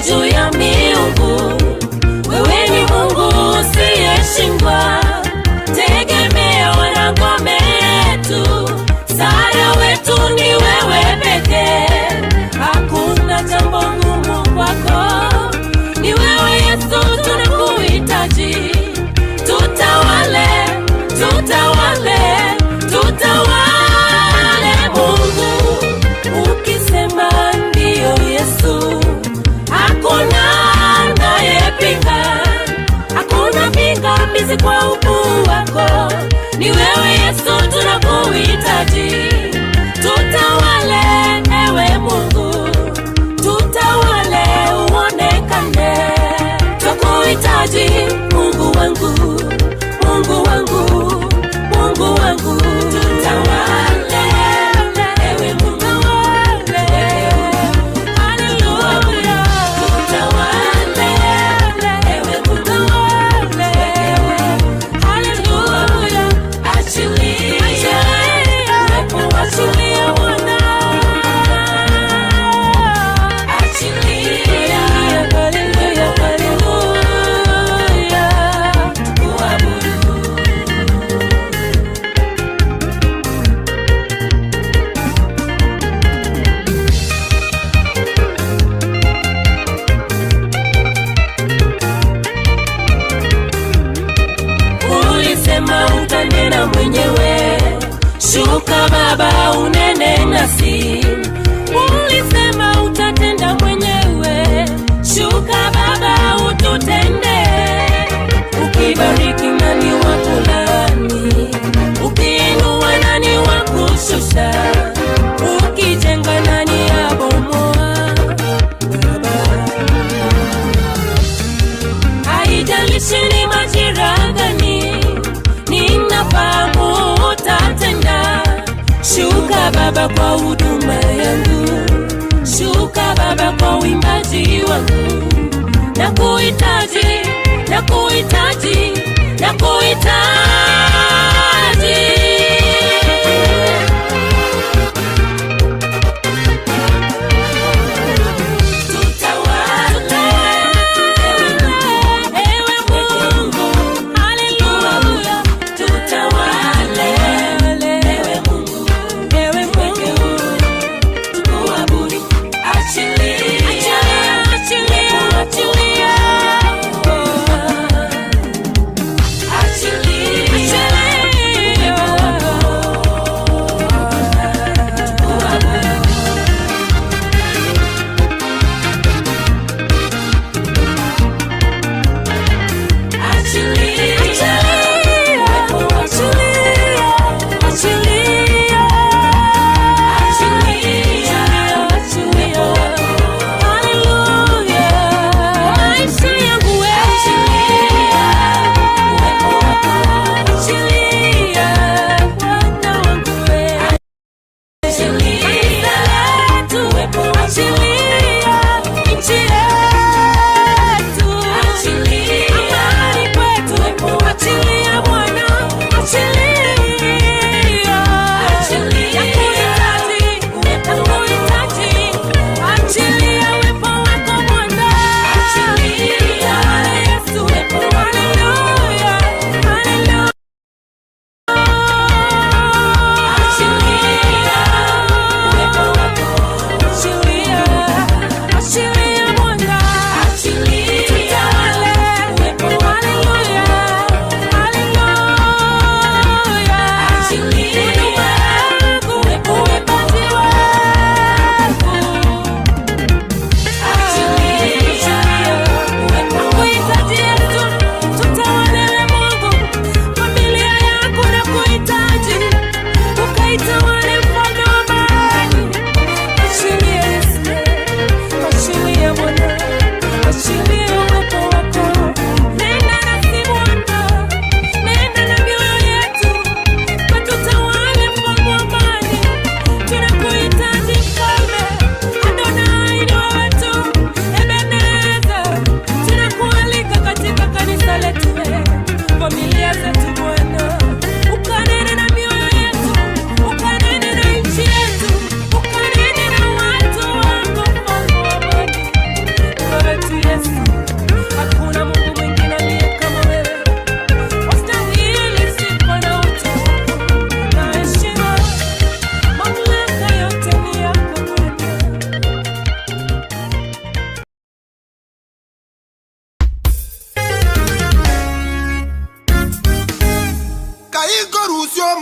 juu ya miungu. Wewe ni Mungu usiyeshindwa, tegemeo na ngome yetu, msaada wetu ni wewe pekee. Hakuna jambo ngumu kwako, ni wewe Yesu tunakuhitaji. Tutawale, tutawale, tutawale Mungu, ukisema ndio Yesu, hakuna anayepinga, hakuna pingamizi kwa ukuu wako. Ni wewe Yesu tunakuhitaji. Tutawale ewe Mungu, tutawale uonekane. Tunakuhitaji Mungu wangu, Mungu wangu, Mungu wangu. Tutawale ewe Mungu, haleluya. Tutawale ewe Mungu, haleluya. Achilia, uwepo achilia Bwana, achilia, haleluya, haleluya, kuabudu. Ulisema utanena mwenyewe, shuka Baba unene nasi. Ulisema utatenda mwenyewe, shuka Baba ututende. Ukibariki nani wa kulaani, ukiinua nani wa kushusha, ukijenga nani abomoa. Baba, haijalishi ni majira gani, ninafahamu utatenda. Shuka Baba kwa huduma yangu, shuka Baba kwa uimbaji wangu. Nakuhitaji, nakuhitaji, nakuhitaji. Tutawale ewe Mungu, haleluya. Tutawale ewe Mungu, ewe Mungu, tukuabudu. Achilia, achilia, achilia, achilia,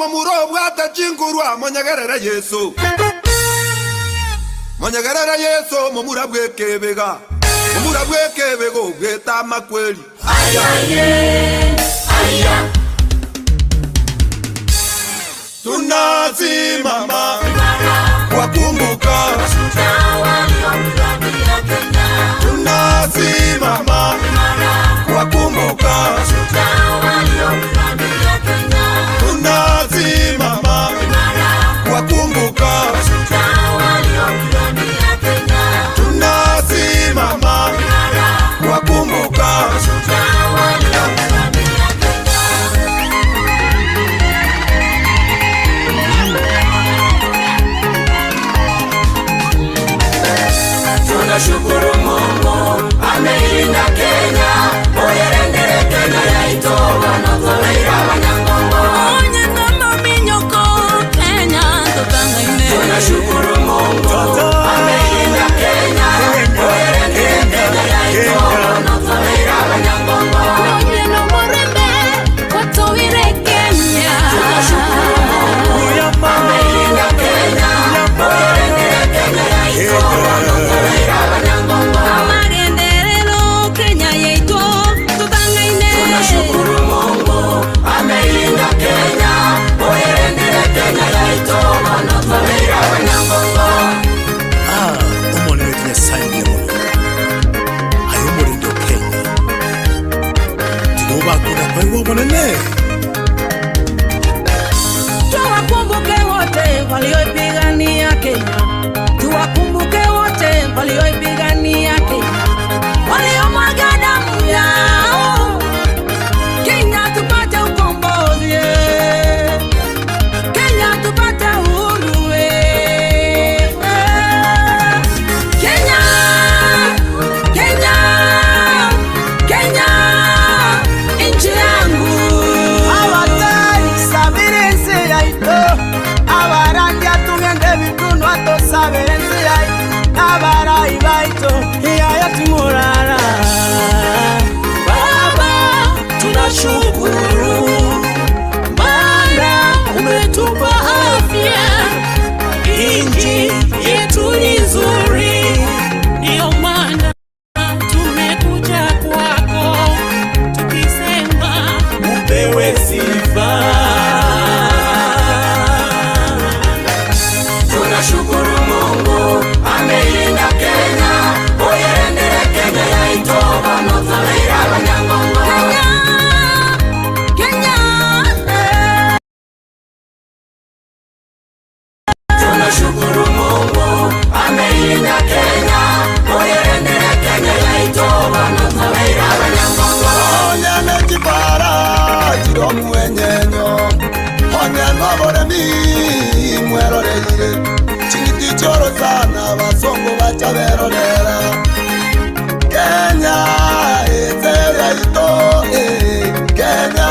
Mumuro bwata chingurwa monyagerera Yesu. Monyagerera Yesu mumura bwekebega. Mumura bwekebego bweta makweli. Ayaye, aya. Tunasimama wakumbuka mashujaa waliopigania Kenya. Tunasimama wakumbuka mashujaa waliopigania Kenya. Tunasimama wakumbuka mashujaa waliopigania Kenya. Tunasimama wakumbuka mashujaa waliopigania Kenya. Tunashukuru Mungu ameilinda Kenya. Oyerendere Kenya yaito wanotoleira Wanyangongo. Onye ngoma minyoko Kenya tutangaine. Tunashukuru Mungu ameilinda Kenya. Oyerendere Kenya yaito wanotoleira Wanyangongo. Onye no morembe watowire Kenya. Tunashukuru Mungu ameilinda Kenya. Oyerendere Kenya yaito wanotoleira Wanyangongo. Amarenderero Kenya yaito tutangaine. Tunashukuru Mungu ameilinda Kenya. Oyerendere Kenya yaito wanotoleira Wanyangongo. Umone wetu saini ya mono ayomore ndo Kenya tinoba kuna kwa hiyo monene. Tuwakumbuke wote walioipigania Kenya. Tuwakumbuke wote walioipigania Kenya. Waliomwaga damu yao Kenya tupate ukombozi. Kenya tupate uhuru. Kenya, Kenya, Kenya, nchi yangu. Abatari sabirense yaito abarandia tungende bikuno ato sabirense yaito abarai baito yaya tumurara. Baba tunashukuru maana umetupa afya. Inji yetu ni nzuri, ndio maana tumekuja kwako tukisema upewe sifa. Tunashukuru Mungu ameilinda Kenya. Oyerendere Kenya yaito wanotoleira Wanyangongo. Kenya, tunashukuru Mungu ameilinda Kenya. Oyerendere Kenya yaito wanotoleira Wanyangongo. Onyane kibara jiro mwenyenyo Onyane aboremi mweroreire Chingiti choro sana basongo bachaberorera Kenya eze yaito Kenya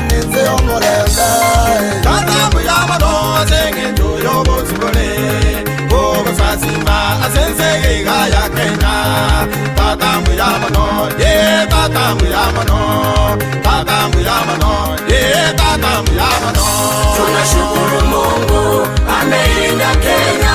neze omorenda Tata muyamano zenge joyo bosukole Bogo sasima asense gaya Kenya Tata muyamano ye tata muyamano Tata muyamano ye tata muyamano. Tunashukuru Mungu ameilinda Kenya.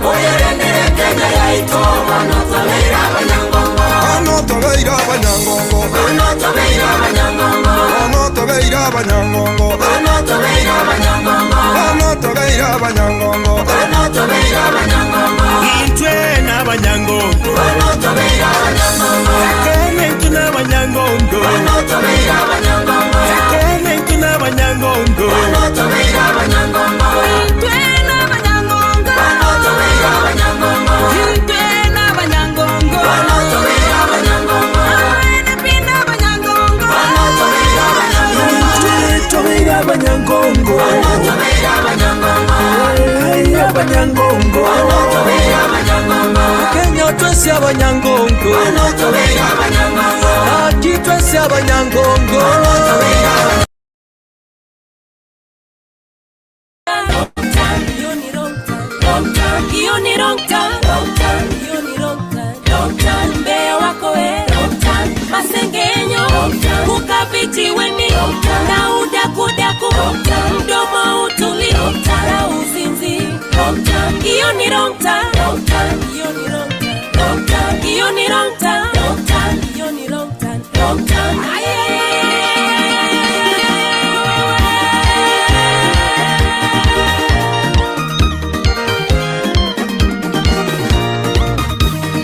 Oyerendere Kenya yaito wanotoleira Wanyangongo. Wanotoleira Wanyangongo. Wanotoleira Wanyangongo. Wanotoleira Wanyangongo. Wanotoleira Wanyangongo. Wanotoleira Wanyangongo. Wanotoleira Wanyangongo. Itwe n'abanyangongo Wanotoleira Wanyangongo. Kenya tuna abanyangongo Wanotoleira Wanyangongo. Kenya tuna abanyangongo Wanotoleira Wanyangongo. Itwe n'abanyangongo. Wanotoleira Wanyangongo. Itwe n'abanyangongo. Wanotoleira Wanyangongo. Abana Wanyangongo. Wanotoleira Wanyangongo. Toleira abanyangongo Wanotoleira Wanyangongo. abanyangongo Wanotoleira Wanyangongo. Kenya twese abanyangongo Wanotoleira Wanyangongo. Aki twese abanyangongo Wanotoleira Wanyangongo. Mbea wako masengenyo kukabiti weni na udakudaku mdomo Iyo ni wrong turn, wrong turn. Iyo ni wrong turn, wrong turn. Iyo ni wrong turn, wrong turn. Iyo ni wrong turn, wrong turn.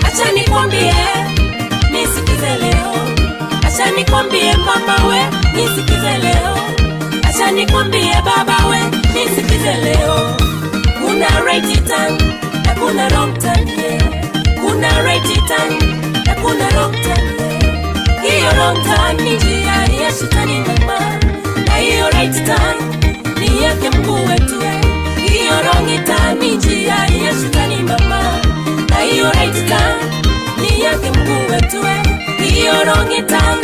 Acha nikwambie, nisikize leo. Acha nikwambie mama we, nisikize leo. Acha nikwambie baba we, nisikize leo. Kuna right turn, na kuna wrong turn, yeah. Kuna right turn, na kuna wrong turn, yeah. Hiyo wrong turn ni njia ya shetani mama, na hiyo right turn ni yake Mungu wetu. Hiyo wrong turn ni njia ya shetani mama, na hiyo right turn ni yake Mungu wetu. Hiyo wrong turn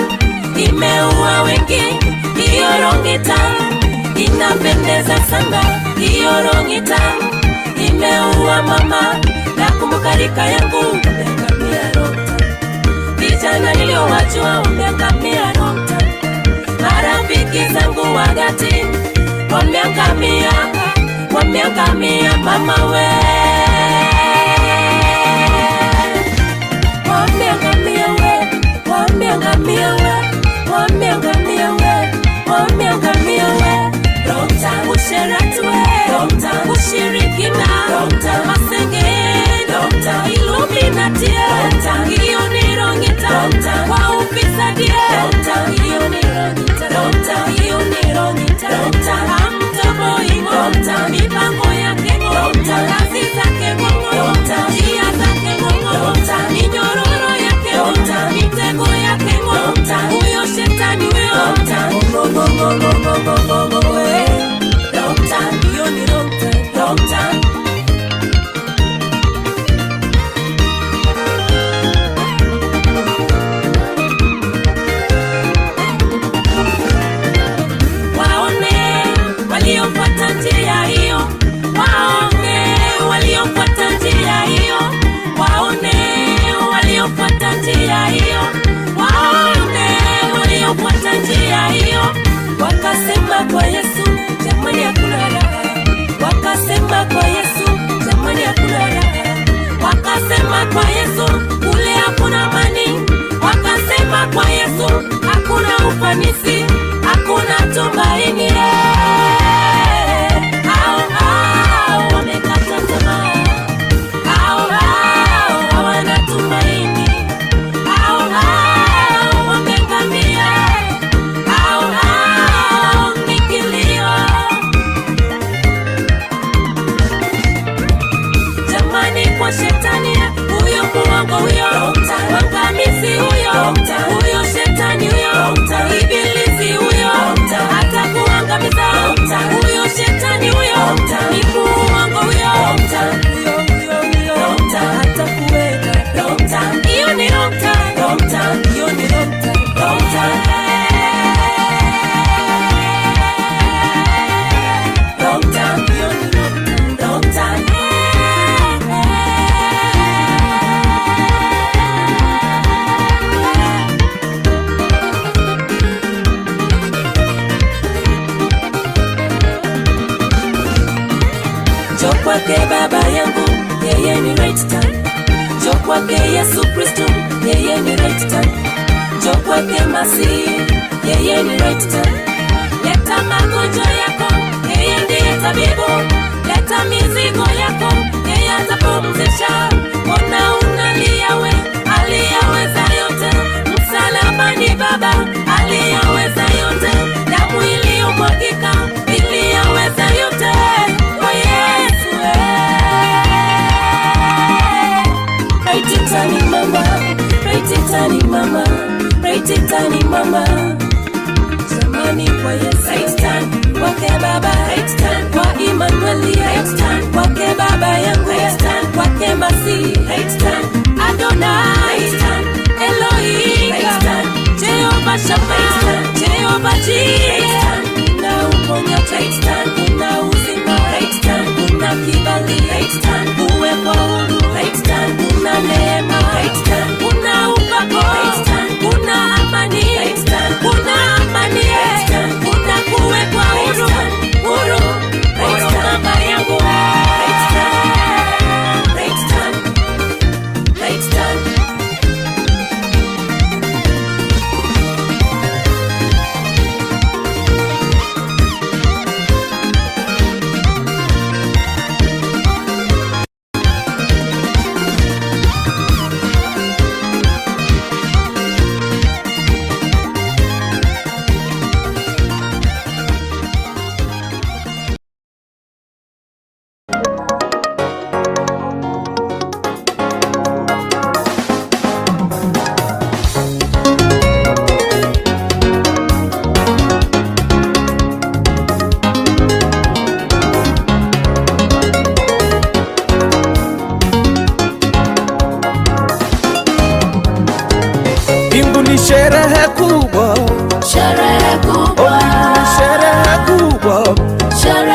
imeua wengi, hiyo wrong turn inapendeza sana. Hiyo wrong turn imeua mama, na kumbuka rika yangu umeangamia wrong turn. Vijana niliowajua umeangamia wrong turn. Marafiki zangu wa dhati wameangamia, wameangamia mama we. Wameangamia we, wameangamia we, wameangamia we, wameangamia we. Wrong turn usherati we, wrong turn ushirikina, wrong turn masengeni, wrong turn Illuminati, wrong turn hiyo ni wrong turn. Kwa ufisadi, wrong turn hiyo ni wrong turn, wrong turn hiyo ni wrong turn, wrong turn hamtoboi, wrong turn mipango yake, wrong turn kazi zake Mungu, wrong turn njia zake Mungu, wrong turn minyororo yake, wrong turn mitego yake Mungu, wrong turn huyo shetani huyo, wrong turn wrong turn hiyo ni wrong turn, wrong turn. Waliofuata njia hiyo, waone waliofuata njia hiyo, waone waliofuata njia hiyo, waone waliofuata njia hiyo. Wakasema kwa Yesu, jamani hakuna raha. Wakasema kwa Yesu, jamani hakuna raha. Wakasema kwa Yesu, kule hakuna amani. Wakasema kwa Yesu, hakuna ufanisi, hakuna tumaini. Wamekata tamaa, hawana tumaini, wameangamia, ni kilio. Jamani kwa shetani huyo, muongo huyo, mwangamizi huyo, huyo shetani huyo, ibilisi huyo, hata kuangamiza huyo shetani huyo, ni muongo huyo, hata kuweka. Hiyo ni wrong turn, hiyo ni wrong turn, wrong turn. Wrong turn, hiyo ni wrong turn. Njoo kwake baba yangu, yeye ni right turn. Njoo kwake Yesu Kristo, yeye ni right turn. Njoo kwake Masihi, yeye ni right turn. Leta magonjwa yako, yeye ndiye tabibu. Leta mizigo yako, yeye atapumzisha. Ona unalia we, aliyaweza yote. Msalabani baba, aliyaweza yote. Damu iliyomwagika, iliyaweza yote. Kwa Yesu right turn mama, right turn mama, right turn mama. Jamani kwa Yesu right turn, kwake baba right turn, kwa Emmanuel right turn, kwake baba yangu right turn, kwake Masihi right turn, Adonai right turn, Elohim right turn, Jehovah Shammah right turn, Jehovah Jireh right turn, na uponya right turn, na uzima right turn, kuna kibali right turn, uwepo huru right turn, kuna neema right turn, kuna upako right turn, kuna amani right turn, kuna amani right turn, kuna kuwekwa huru, huru right turn, baba yangu right turn. sherehe kubwa, sherehe kubwa, sherehe kubwa, sherehe